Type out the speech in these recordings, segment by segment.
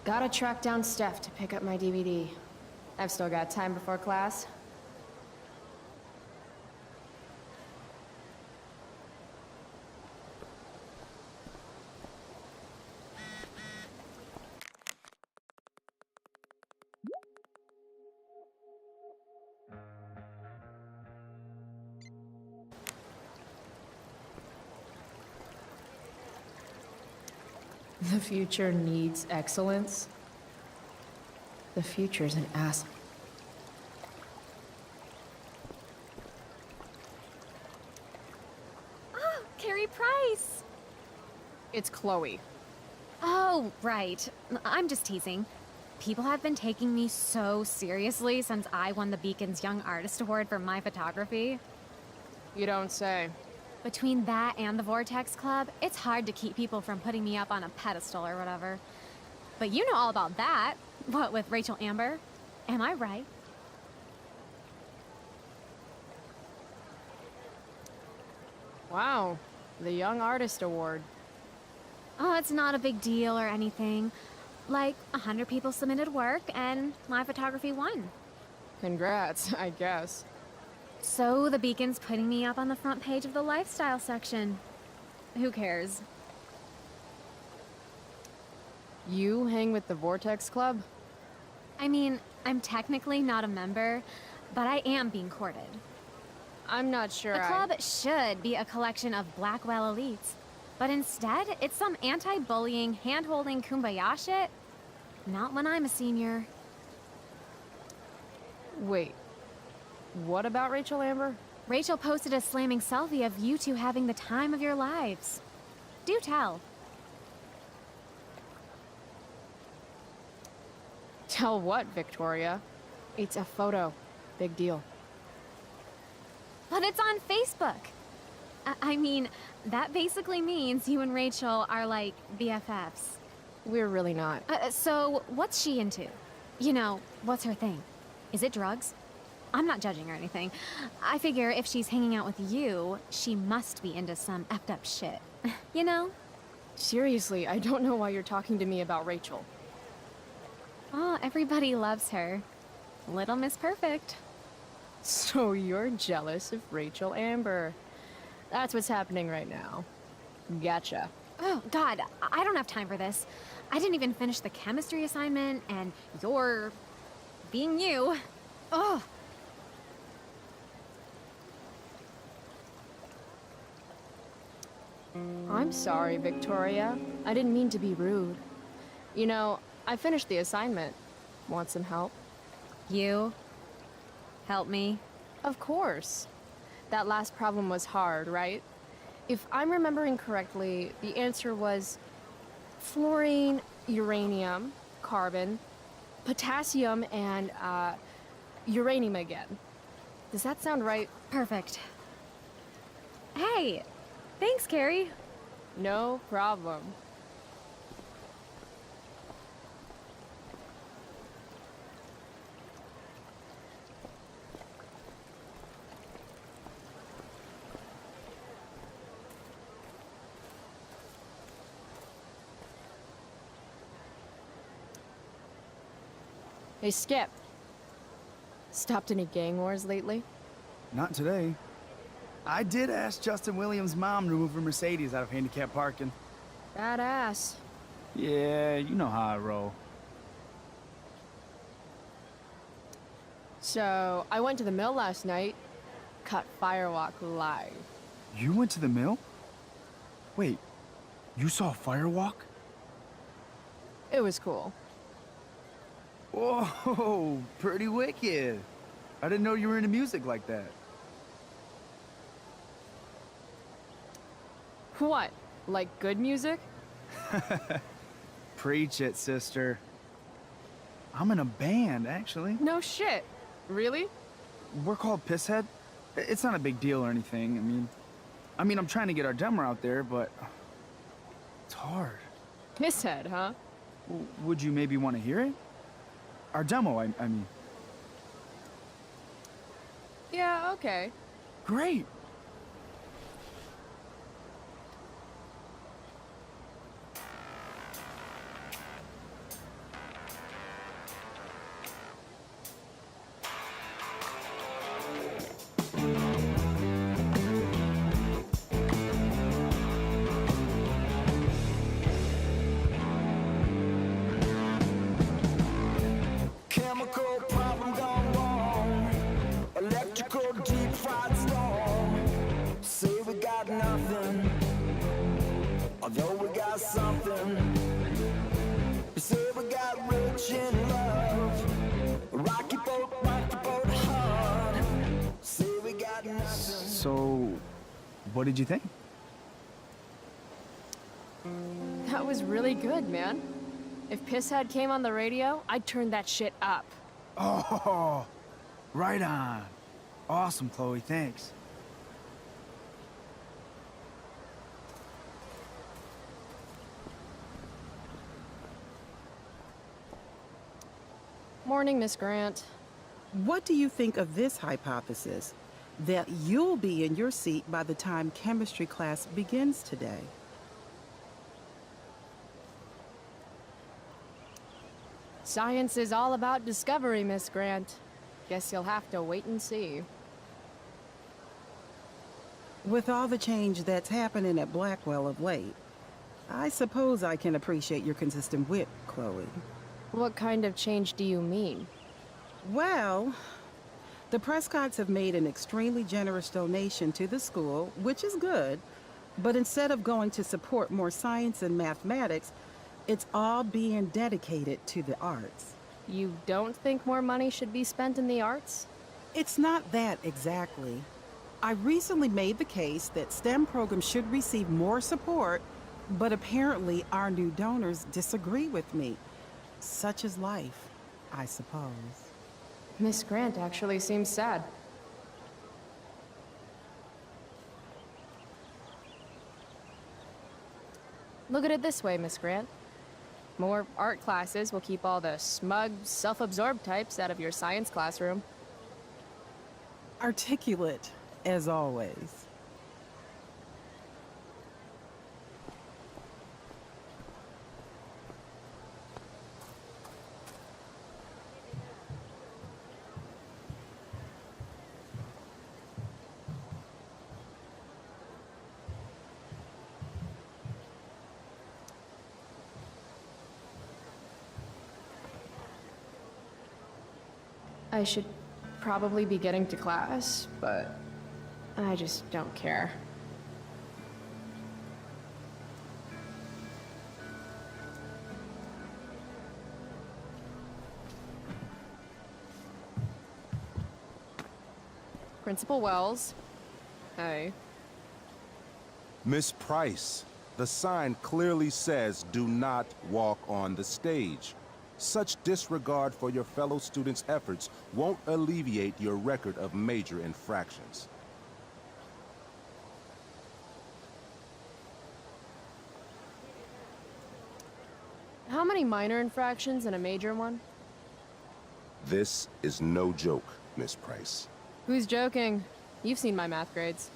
Gotta track down Steph to pick up my DVD. I've still got time before class. The future needs excellence. The future's an ass. Oh, Carrie Price! It's Chloe. Oh, right. I'm just teasing. People have been taking me so seriously since I won the Beacon's Young Artist Award for my photography. You don't say. Between that and the Vortex Club, it's hard to keep people from putting me up on a pedestal or whatever. But you know all about that. What with Rachel Amber? Am I right? Wow, the Young Artist Award. Oh, it's not a big deal or anything. Like, 100 people submitted work, and my photography won. Congrats, I guess. So the Beacon's putting me up on the front page of the lifestyle section. Who cares? You hang with the Vortex Club? I mean, I'm technically not a member, but I am being courted. I'm not sure The club should be a collection of Blackwell elites, but instead, it's some anti-bullying, hand-holding kumbaya shit. Not when I'm a senior. Wait. What about Rachel Amber? Rachel posted a slamming selfie of you two having the time of your lives. Do tell. Tell what, Victoria? It's a photo. Big deal. But it's on Facebook. I mean, that basically means you and Rachel are like BFFs. We're really not. So, what's she into? You know, what's her thing? Is it drugs? I'm not judging or anything. I figure if she's hanging out with you, she must be into some effed up shit. You know? Seriously, I don't know why you're talking to me about Rachel. Oh, everybody loves her. Little Miss Perfect. So you're jealous of Rachel Amber. That's what's happening right now. Gotcha. Oh, God, I don't have time for this. I didn't even finish the chemistry assignment, and you're being you. Ugh. I'm sorry, Victoria. I didn't mean to be rude. You know, I finished the assignment. Want some help? You? Help me? Of course. That last problem was hard, right? If I'm remembering correctly, the answer was fluorine, uranium, carbon, potassium, and uranium again. Does that sound right? Perfect. Hey, thanks, Carrie. No problem. Hey, Skip. Stopped any gang wars lately? Not today. I did ask Justin Williams' mom to move her Mercedes out of handicap parking. Badass. Yeah, you know how I roll. So, I went to the mill last night. Cut Firewalk live. You went to the mill? Wait, you saw Firewalk? It was cool. Whoa, pretty wicked. I didn't know you were into music like that. What? Like good music? Preach it, sister. I'm in a band, actually. No shit. Really? We're called Pisshead. It's not a big deal or anything. I mean, I'm trying to get our demo out there, but it's hard. Pisshead, huh? Would you maybe want to hear it? Our demo, I mean. Yeah, okay. Great. much in love. Rocky boat hard. Say we got nothing. So, what did you think? That was really good, man. If Pisshead came on the radio, I'd turn that shit up. Oh, right on. Awesome, Chloe, thanks. Morning, Miss Grant. What do you think of this hypothesis? That you'll be in your seat by the time chemistry class begins today. Science is all about discovery, Miss Grant. Guess you'll have to wait and see. With all the change that's happening at Blackwell of late, I suppose I can appreciate your consistent wit, Chloe. What kind of change do you mean? Well, the Prescotts have made an extremely generous donation to the school, which is good, but instead of going to support more science and mathematics, it's all being dedicated to the arts. You don't think more money should be spent in the arts? It's not that exactly. I recently made the case that STEM programs should receive more support, but apparently our new donors disagree with me. Such is life, I suppose. Miss Grant actually seems sad. Look at it this way, Miss Grant. More art classes will keep all the smug, self-absorbed types out of your science classroom. Articulate, as always. I should probably be getting to class, but I just don't care. Principal Wells. Hey. Miss Price, the sign clearly says do not walk on the stage. Such disregard for your fellow students' efforts won't alleviate your record of major infractions. How many minor infractions and a major one? This is no joke, Miss Price. Who's joking? You've seen my math grades.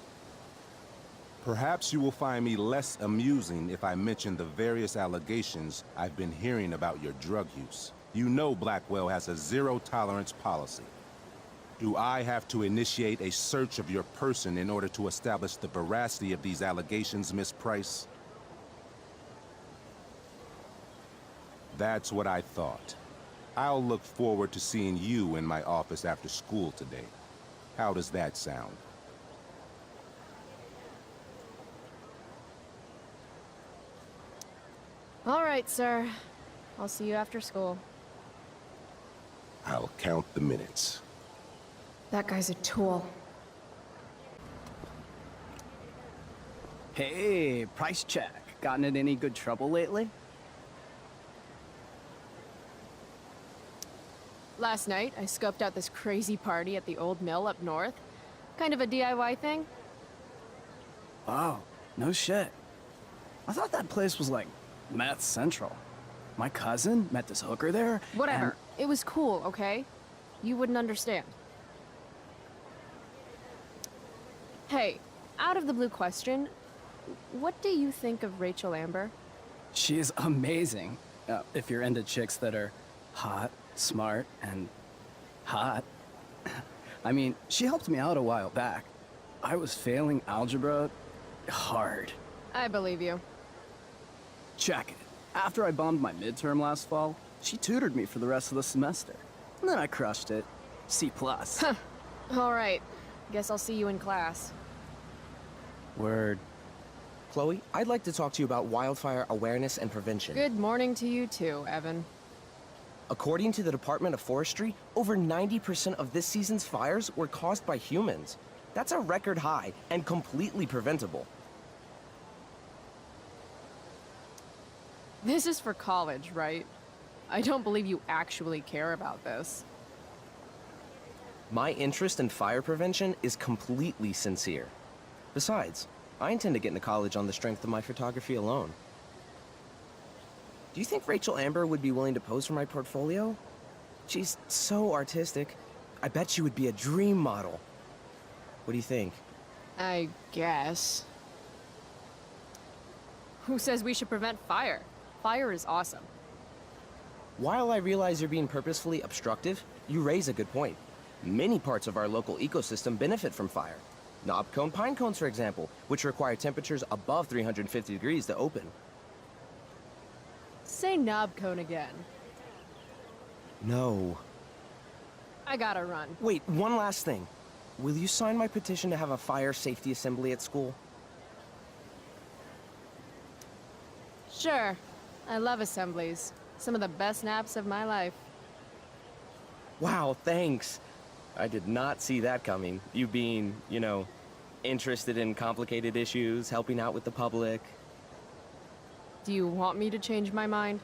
Perhaps you will find me less amusing if I mention the various allegations I've been hearing about your drug use. You know Blackwell has a zero-tolerance policy. Do I have to initiate a search of your person in order to establish the veracity of these allegations, Miss Price? That's what I thought. I'll look forward to seeing you in my office after school today. How does that sound? All right, sir. I'll see you after school. I'll count the minutes. That guy's a tool. Hey, price check. Gotten in any good trouble lately? Last night, I scoped out this crazy party at the old mill up north. Kind of a DIY thing. Oh, no shit. I thought that place was like meth central. My cousin met this hooker there. Whatever. It was cool, okay? You wouldn't understand. Hey, out of the blue question, what do you think of Rachel Amber? She's amazing. If you're into chicks that are hot, smart, and hot. I mean, she helped me out a while back. I was failing algebra hard. I believe you. Check it. After I bombed my midterm last fall, she tutored me for the rest of the semester. And then I crushed it. C+. All right. Guess I'll see you in class. Word. Chloe, I'd like to talk to you about wildfire awareness and prevention. Good morning to you too, Evan. According to the Department of Forestry, over 90% of this season's fires were caused by humans. That's a record high and completely preventable. This is for college, right? I don't believe you actually care about this. My interest in fire prevention is completely sincere. Besides, I intend to get into college on the strength of my photography alone. Do you think Rachel Amber would be willing to pose for my portfolio? She's so artistic. I bet she would be a dream model. What do you think? I guess. Who says we should prevent fire? Fire is awesome. While I realize you're being purposefully obstructive, you raise a good point. Many parts of our local ecosystem benefit from fire. Knobcone pine cones, for example, which require temperatures above 350 degrees to open. Say knob cone again. No. I gotta run. Wait, one last thing. Will you sign my petition to have a fire safety assembly at school? Sure. I love assemblies. Some of the best naps of my life. Wow, thanks. I did not see that coming. You being, you know, interested in complicated issues, helping out with the public. Do you want me to change my mind?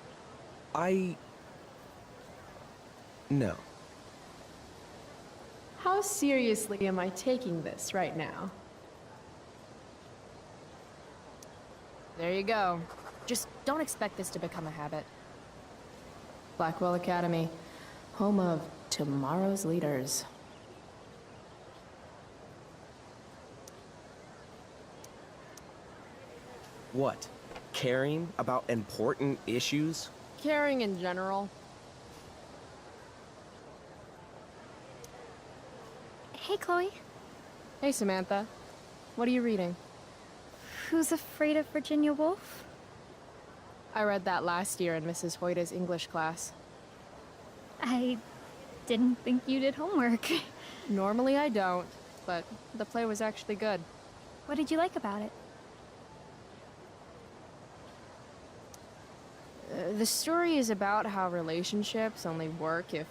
No. How seriously am I taking this right now? There you go. Just don't expect this to become a habit. Blackwell Academy, home of tomorrow's leaders. What? Caring about important issues? Caring in general. Hey, Chloe. Hey, Samantha. What are you reading? Who's Afraid of Virginia Woolf? I read that last year in Mrs. Hoyta's English class. I didn't think you did homework. Normally I don't, but the play was actually good. What did you like about it? The story is about how relationships only work if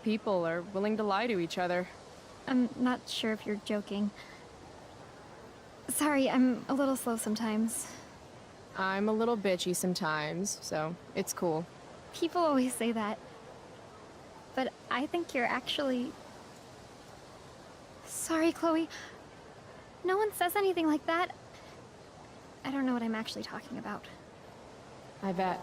people are willing to lie to each other. I'm not sure if you're joking. Sorry, I'm a little slow sometimes. I'm a little bitchy sometimes, so it's cool. People always say that. But I think you're actually... Sorry, Chloe. No one says anything like that. I don't know what I'm actually talking about. I bet.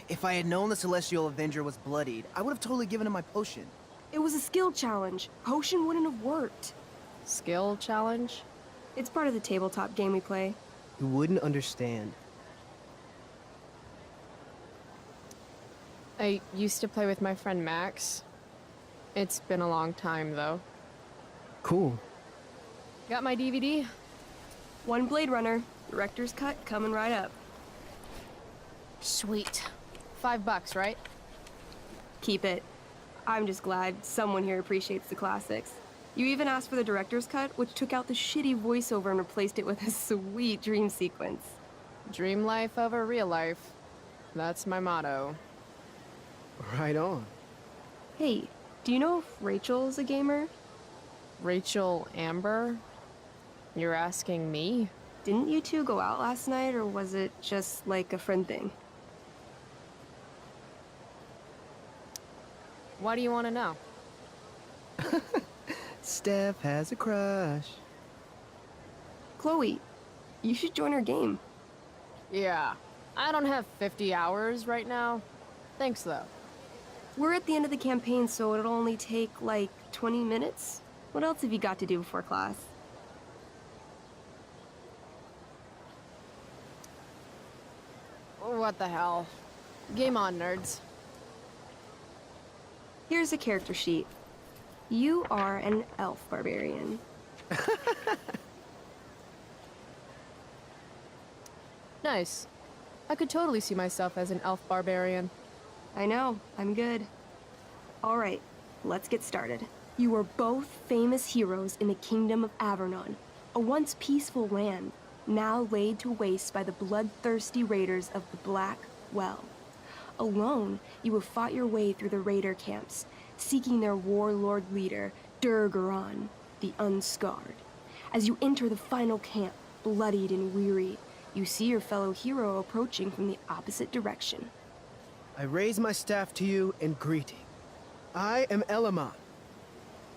If I had known the Celestial Avenger was bloodied, I would have totally given him my potion. It was a skill challenge. Potion wouldn't have worked. Skill challenge? It's part of the tabletop game we play. You wouldn't understand. I used to play with my friend Max. It's been a long time, though. Cool. Got my DVD? One Blade Runner, director's cut coming right up. Sweet. $5, right? Keep it. I'm just glad someone here appreciates the classics. You even asked for the director's cut, which took out the shitty voiceover and replaced it with a sweet dream sequence. Dream life over real life. That's my motto. Right on. Hey, do you know if Rachel's a gamer? Rachel Amber? You're asking me? Didn't you two go out last night, or was it just like a friend thing? Why do you want to know? Steph has a crush. Chloe, you should join our game. Yeah. I don't have 50 hours right now. Thanks, though. We're at the end of the campaign, so it'll only take, like, 20 minutes. What else have you got to do before class? What the hell? Game on, nerds. Here's a character sheet. You are an elf barbarian. Nice. I could totally see myself as an elf barbarian. I know, I'm good. Alright, let's get started. You are both famous heroes in the Kingdom of Avernon, a once peaceful land. now laid to waste by the bloodthirsty raiders of the Black Well. Alone, you have fought your way through the raider camps, seeking their warlord leader, Durgaron, the Unscarred. As you enter the final camp, bloodied and weary, you see your fellow hero approaching from the opposite direction. I raise my staff to you in greeting. I am Elamon,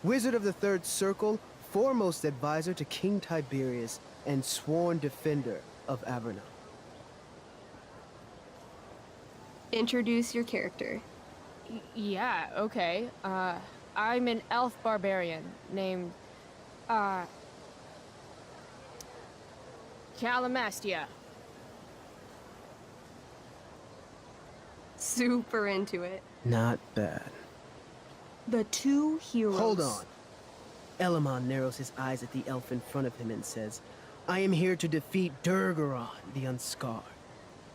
Wizard of the Third Circle, foremost advisor to King Tiberius, and sworn defender of Averna. Introduce your character. Yeah, okay. I'm an elf barbarian named, Calamastia. Super into it. Not bad. The two heroes. Hold on. Elamon narrows his eyes at the elf in front of him and says, I am here to defeat Durgaron, the Unscarred.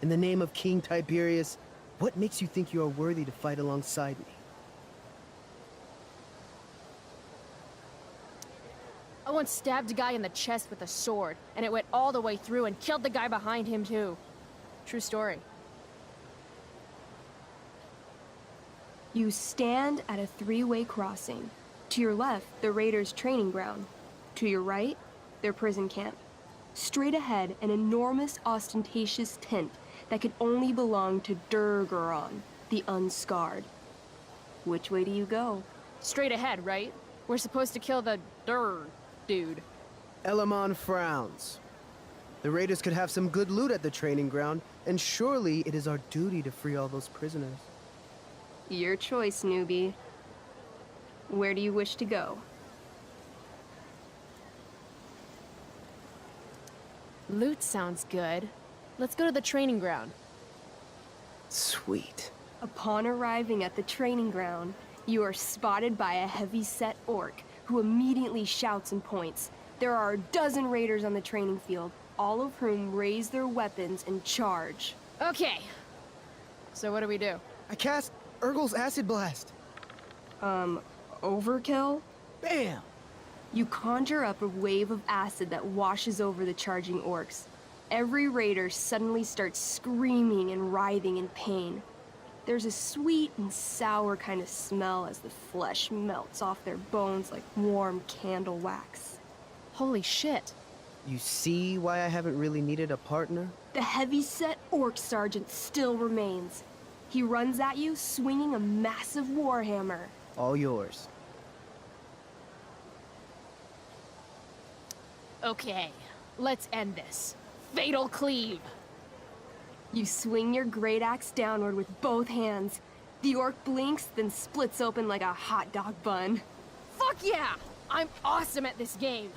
In the name of King Tiberius, what makes you think you are worthy to fight alongside me? I once stabbed a guy in the chest with a sword, and it went all the way through and killed the guy behind him too. True story. You stand at a three-way crossing. To your left, the raiders' training ground. To your right, their prison camp. Straight ahead, an enormous, ostentatious tent that could only belong to Durgaron, the Unscarred. Which way do you go? Straight ahead, right? We're supposed to kill the dude. Elamon frowns. The raiders could have some good loot at the training ground, and surely it is our duty to free all those prisoners. Your choice, newbie. Where do you wish to go? Loot sounds good. Let's go to the training ground. Sweet. Upon arriving at the training ground, you are spotted by a heavy-set orc who immediately shouts and points. There are a dozen raiders on the training field, all of whom raise their weapons and charge. Okay. So what do we do? I cast Urgel's Acid Blast. Overkill? Bam! You conjure up a wave of acid that washes over the charging orcs. Every raider suddenly starts screaming and writhing in pain. There's a sweet and sour kind of smell as the flesh melts off their bones like warm candle wax. Holy shit. You see why I haven't really needed a partner? The heavy-set orc sergeant still remains. He runs at you, swinging a massive warhammer. All yours. Okay, let's end this. Fatal cleave. You swing your great axe downward with both hands. The orc blinks, then splits open like a hot dog bun. Fuck yeah! I'm awesome at this game.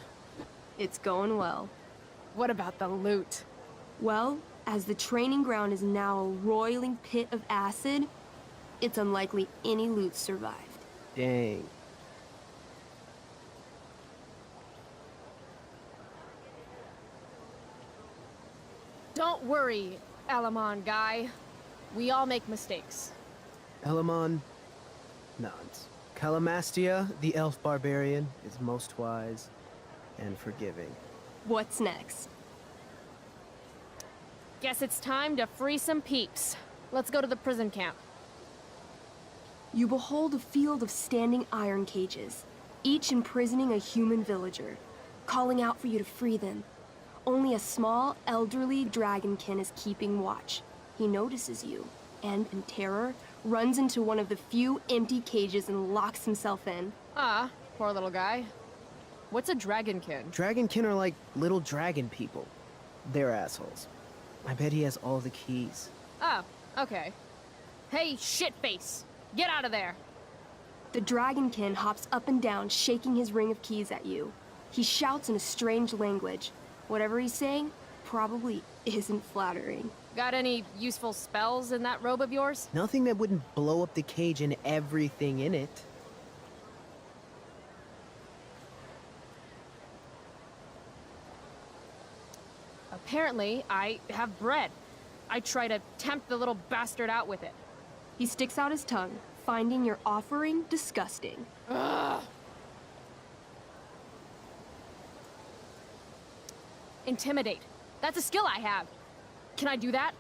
It's going well. What about the loot? Well, as the training ground is now a roiling pit of acid, it's unlikely any loot survived. Dang. Don't worry, Alamon guy. We all make mistakes. Elamon nods. Calamastia, the elf barbarian, is most wise and forgiving. What's next? Guess it's time to free some peeps. Let's go to the prison camp. You behold a field of standing iron cages, each imprisoning a human villager, calling out for you to free them. Only a small, elderly dragonkin is keeping watch. He notices you, and in terror, runs into one of the few empty cages and locks himself in. Ah, poor little guy. What's a dragonkin? Dragonkin are like little dragon people. They're assholes. I bet he has all the keys. Oh, okay. Hey, shitface! Get out of there! The dragonkin hops up and down, shaking his ring of keys at you. He shouts in a strange language. Whatever he's saying probably isn't flattering. Got any useful spells in that robe of yours? Nothing that wouldn't blow up the cage and everything in it. Apparently, I have bread. I try to tempt the little bastard out with it. He sticks out his tongue, finding your offering disgusting. Ugh. Intimidate. That's a skill I have. Can I do that?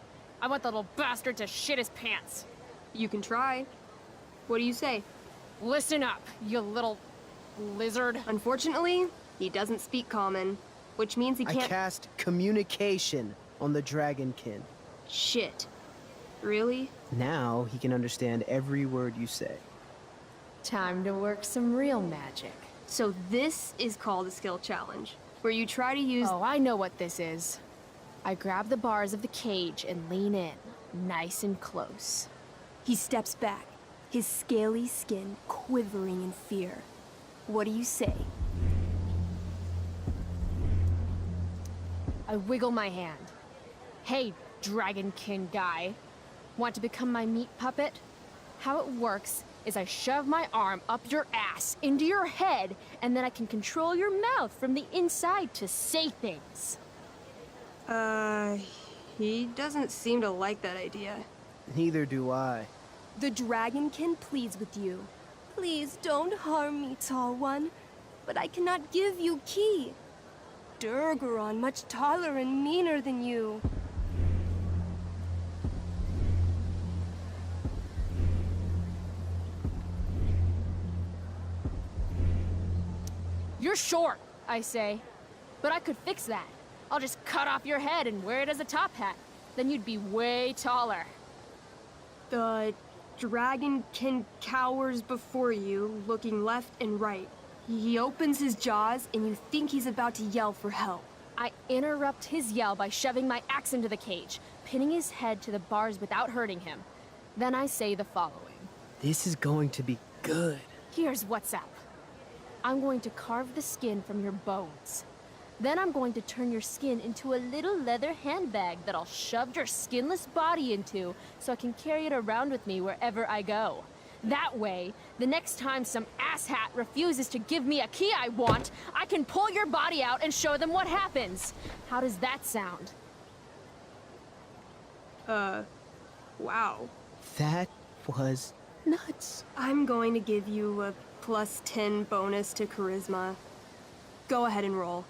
I want the little bastard to shit his pants. You can try. What do you say? Listen up, you little lizard. Unfortunately, he doesn't speak common, which means he I can't. cast communication on the dragonkin. Shit. Really? Now he can understand every word you say. Time to work some real magic. So this is called a skill challenge, where you try to use. Oh, I know what this is. I grab the bars of the cage and lean in, nice and close. He steps back, his scaly skin quivering in fear. What do you say? I wiggle my hand. Hey, dragonkin guy. Want to become my meat puppet? How it works is I shove my arm up your ass into your head, and then I can control your mouth from the inside to say things. He doesn't seem to like that idea. Neither do I. The dragonkin pleads with you. Please don't harm me, tall one, but I cannot give you key. Durgaron much taller and meaner than you. You're short, I say. But I could fix that. I'll just cut off your head and wear it as a top hat. Then you'd be way taller. The dragonkin cowers before you, looking left and right. He opens his jaws, and you think he's about to yell for help. I interrupt his yell by shoving my axe into the cage, pinning his head to the bars without hurting him. Then I say the following. This is going to be good. Here's what's up. I'm going to carve the skin from your bones. Then I'm going to turn your skin into a little leather handbag that I'll shove your skinless body into so I can carry it around with me wherever I go. That way, the next time some asshat refuses to give me a key I want, I can pull your body out and show them what happens. How does that sound? Wow. That was nuts. I'm going to give you a +10 bonus to charisma. Go ahead and roll.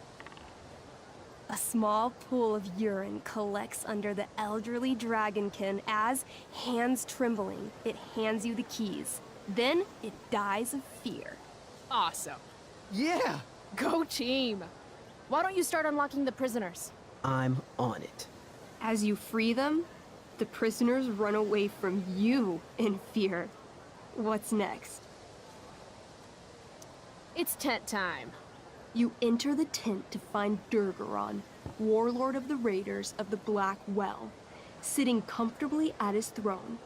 A small pool of urine collects under the elderly dragonkin as, hands trembling, it hands you the keys. Then it dies of fear. Awesome. Yeah! Go team. Why don't you start unlocking the prisoners? I'm on it. As you free them, the prisoners run away from you in fear. What's next? It's tent time. You enter the tent to find Durgaron, warlord of the Raiders of the Black Well, sitting comfortably at his throne.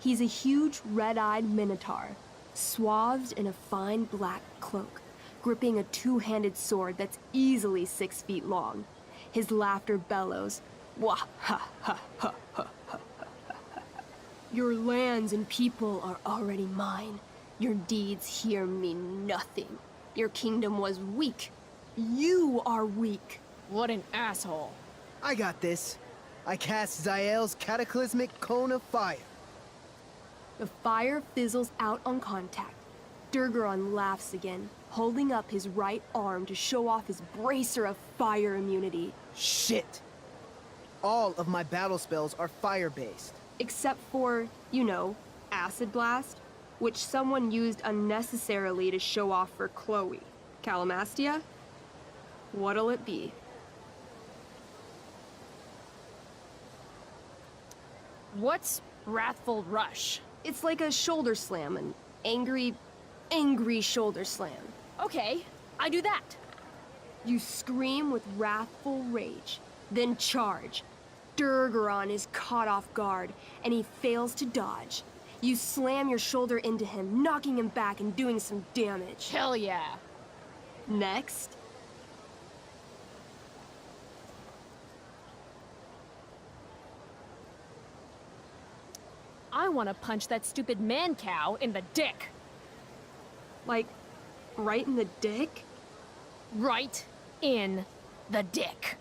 He's a huge red-eyed minotaur, swathed in a fine black cloak, gripping a two-handed sword that's easily 6 feet long. His laughter bellows, wah ha ha ha ha ha ha. Your lands and people are already mine. Your deeds here mean nothing. Your kingdom was weak. You are weak. What an asshole. I got this. I cast Zael's cataclysmic cone of fire. The fire fizzles out on contact. Durgaron laughs again, holding up his right arm to show off his bracer of fire immunity. Shit! All of my battle spells are fire-based. Except for, you know, Acid Blast, which someone used unnecessarily to show off for Chloe. Calamastia? What'll it be? What's Wrathful Rush? It's like a shoulder slam, an angry shoulder slam. Okay, I do that. You scream with wrathful rage, then charge. Durgaron is caught off guard, and he fails to dodge. You slam your shoulder into him, knocking him back and doing some damage. Hell yeah. Next. I want to punch that stupid man-cow in the dick. Like, right in the dick? Right in the dick.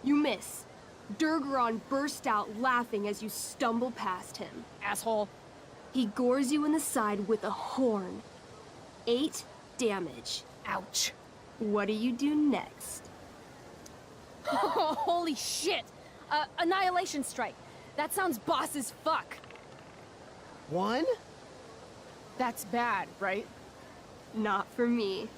You miss. Durgaron bursts out laughing as you stumble past him. Asshole. He gores you in the side with a horn. 8 damage. Ouch. What do you do next? Holy shit! Annihilation Strike. That sounds boss as fuck. One? That's bad, right? Not for me.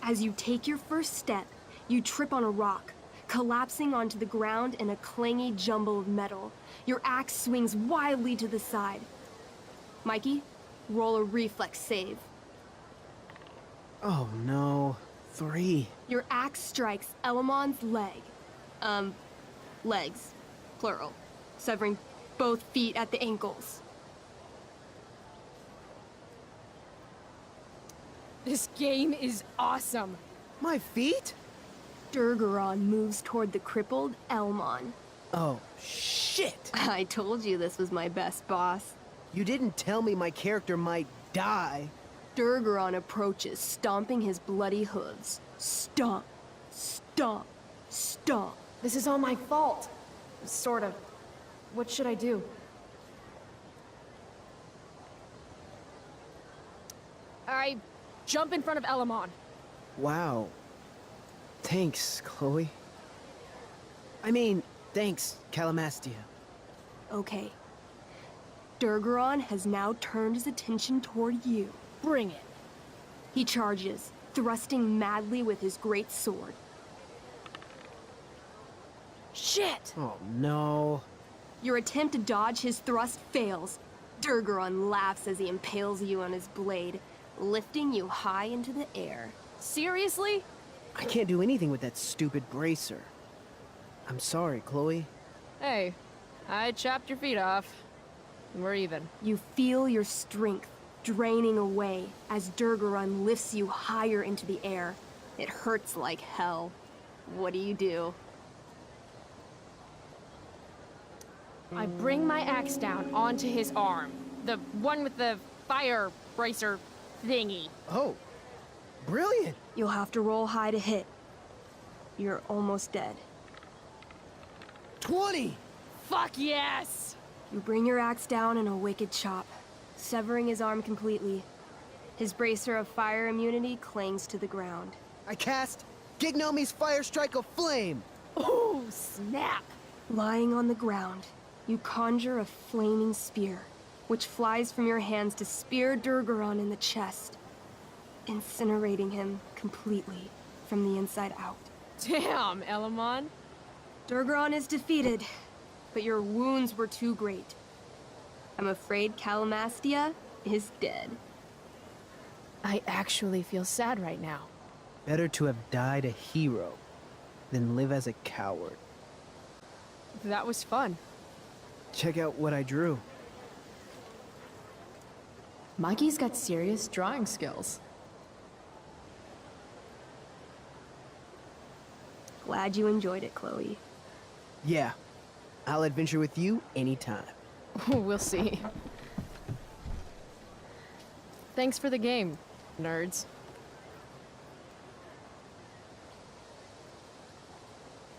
As you take your first step, you trip on a rock, collapsing onto the ground in a clangy jumble of metal. Your axe swings wildly to the side. Mikey, roll a reflex save. Oh no. 3. Your axe strikes Elamon's leg. Legs. Plural. Severing both feet at the ankles. This game is awesome. My feet? Durgaron moves toward the crippled Elmon. Oh, shit! I told you this was my best boss. You didn't tell me my character might die. Durgaron approaches, stomping his bloody hooves. Stomp, stomp, stomp. This is all my fault. Sort of. What should I do? I jump in front of Elamon. Wow. Thanks, Chloe. I mean, thanks, Calamastia. Okay. Durgaron has now turned his attention toward you. Bring it. He charges, thrusting madly with his great sword. Shit! Oh no. Your attempt to dodge his thrust fails. Durgaron laughs as he impales you on his blade, lifting you high into the air. Seriously? I can't do anything with that stupid bracer. I'm sorry, Chloe. Hey, I chopped your feet off. We're even. You feel your strength draining away as Durgaron lifts you higher into the air. It hurts like hell. What do? I bring my axe down onto his arm. The one with the fire bracer thingy. Oh, brilliant! You'll have to roll high to hit. You're almost dead. 20! Fuck yes! You bring your axe down in a wicked chop, severing his arm completely. His bracer of fire immunity clings to the ground. I cast Gignomi's Fire Strike of Flame! Ooh, snap! Lying on the ground, you conjure a flaming spear, which flies from your hands to spear Durgaron in the chest, incinerating him completely from the inside out. Damn, Elamon. Durgaron is defeated, but your wounds were too great. I'm afraid Calamastia is dead. I actually feel sad right now. Better to have died a hero than live as a coward. That was fun. Check out what I drew. Mikey's got serious drawing skills. Glad you enjoyed it, Chloe. Yeah, I'll adventure with you anytime. We'll see. Thanks for the game, nerds.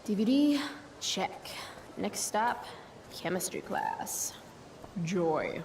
DVD, check. Next stop, chemistry class. Joy.